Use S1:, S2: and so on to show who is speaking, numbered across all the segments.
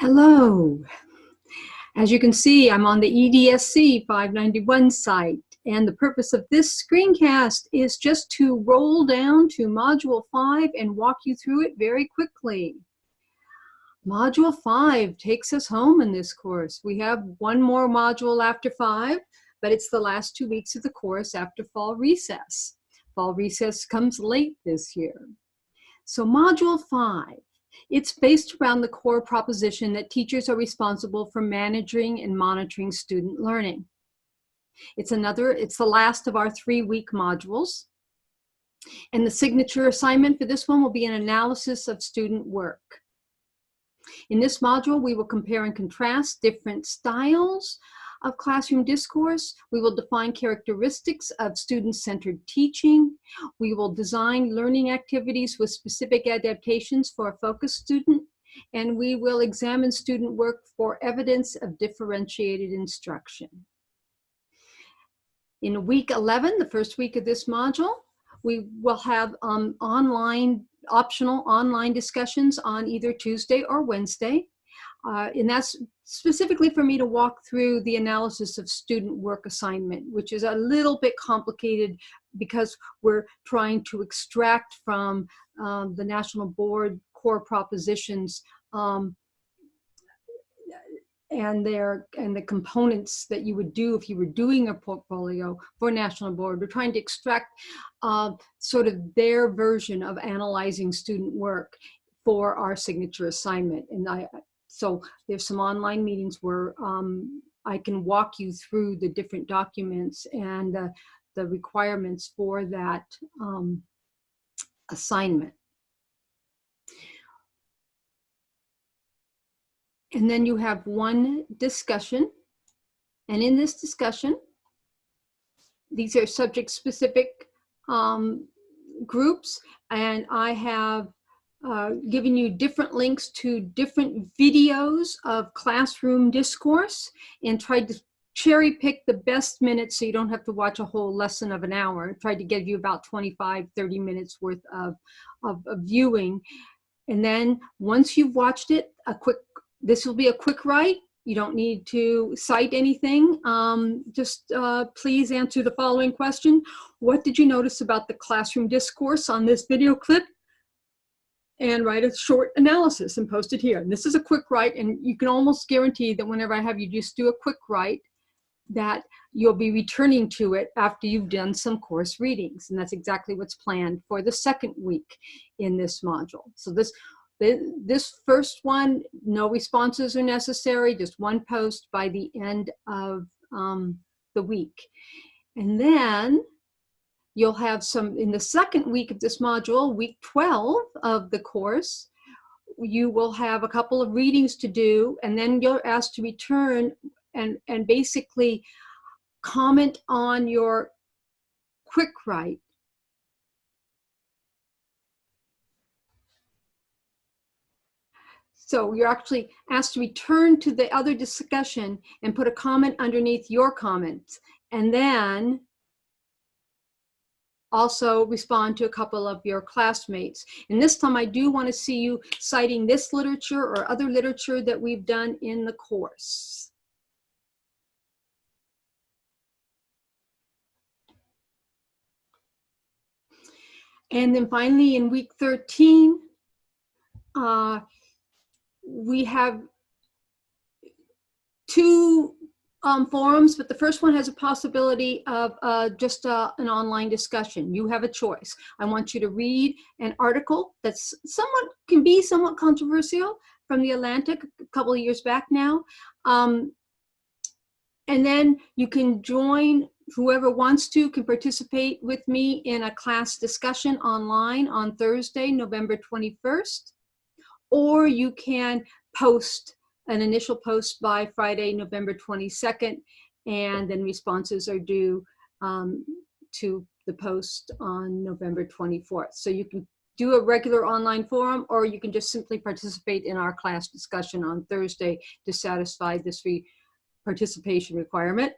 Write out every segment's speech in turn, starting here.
S1: Hello. As you can see, I'm on the EDSC591 site, and the purpose of this screencast is just to roll down to Module 5 and walk you through it very quickly. Module 5 takes us home in this course. We have one more module after 5, but it's the last 2 weeks of the course after fall recess. Fall recess comes late this year. So Module 5. It's based around the core proposition that teachers are responsible for managing and monitoring student learning. It's the last of our 3-week modules. And the signature assignment for this one will be an analysis of student work. In this module, we will compare and contrast different styles of classroom discourse. We will define characteristics of student-centered teaching. We will design learning activities with specific adaptations for a focused student. And we will examine student work for evidence of differentiated instruction. In week 11, the first week of this module, we will have optional online discussions on either Tuesday or Wednesday. And that's specifically for me to walk through the analysis of student work assignment, which is a little bit complicated because we're trying to extract from the National Board core propositions and the components that you would do if you were doing a portfolio for National Board. We're trying to extract sort of their version of analyzing student work for our signature assignment. And so there's some online meetings where I can walk you through the different documents and the requirements for that assignment. And then you have one discussion. And in this discussion, these are subject-specific groups, and I have giving you different links to different videos of classroom discourse and tried to cherry pick the best minutes so you don't have to watch a whole lesson of an hour. Tried to give you about 25-30 minutes worth of viewing. And then once you've watched it, this will be a quick write. You don't need to cite anything. Just please answer the following question. What did you notice about the classroom discourse on this video clip? And write a short analysis and post it here. And this is a quick write, and you can almost guarantee that whenever I have you just do a quick write, that you'll be returning to it after you've done some course readings. And that's exactly what's planned for the second week in this module. So this first one, no responses are necessary, just one post by the end of the week. And then you'll have some, in the second week of this module, week 12 of the course, you will have a couple of readings to do, and then you're asked to return and basically comment on your quick write. So you're actually asked to return to the other discussion and put a comment underneath your comments, and then also respond to a couple of your classmates. And this time I do want to see you citing this literature or other literature that we've done in the course. And then finally in week 13, we have 2 forums, but the first one has a possibility of just an online discussion. You have a choice. I want you to read an article that's can be somewhat controversial from the Atlantic a couple of years back now. And then you can join, whoever wants to can participate with me in a class discussion online on Thursday, November 21st. Or you can post an initial post by Friday, November 22nd, and then responses are due to the post on November 24th. So you can do a regular online forum, or you can just simply participate in our class discussion on Thursday to satisfy this participation requirement.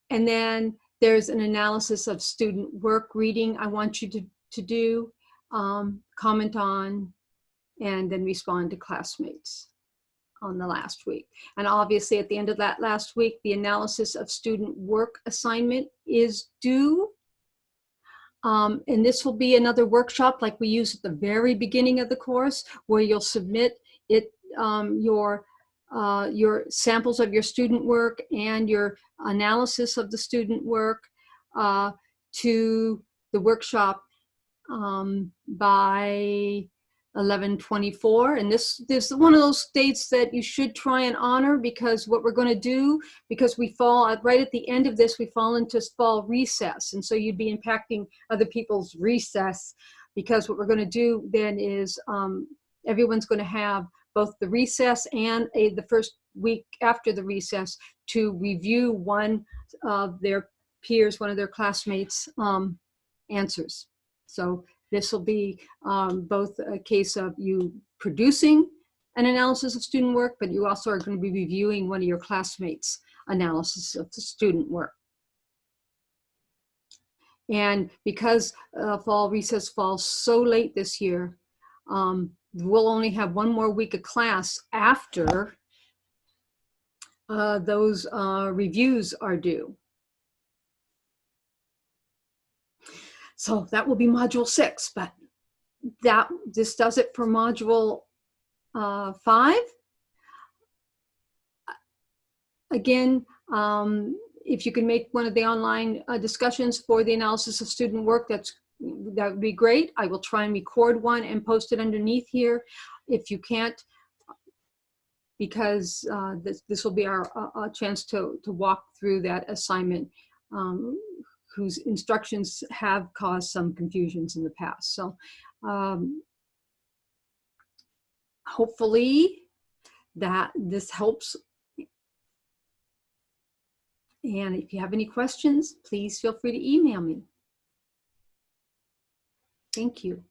S1: And then there's an analysis of student work reading I want you to do, comment on, and then respond to classmates. on the last week. And obviously at the end of that last week, the analysis of student work assignment is due. And this will be another workshop like we use at the very beginning of the course, where you'll submit it, your samples of your student work and your analysis of the student work to the workshop by 11/24. And this is one of those dates that you should try and honor, because what we're going to do, because we fall right at the end of this, we fall into fall recess, and so you'd be impacting other people's recess, because what we're going to do then is everyone's going to have both the recess and the first week after the recess to review one of their peers, one of their classmates' answers. So this will be both a case of you producing an analysis of student work, but you also are going to be reviewing one of your classmates' analysis of the student work. And because fall recess falls so late this year, we'll only have one more week of class after those reviews are due. So that will be Module 6, but this does it for Module 5. Again, if you can make one of the online discussions for the analysis of student work, that would be great. I will try and record one and post it underneath here. If you can't, because this will be our chance to walk through that assignment, whose instructions have caused some confusions in the past. So hopefully that this helps. And if you have any questions, please feel free to email me. Thank you.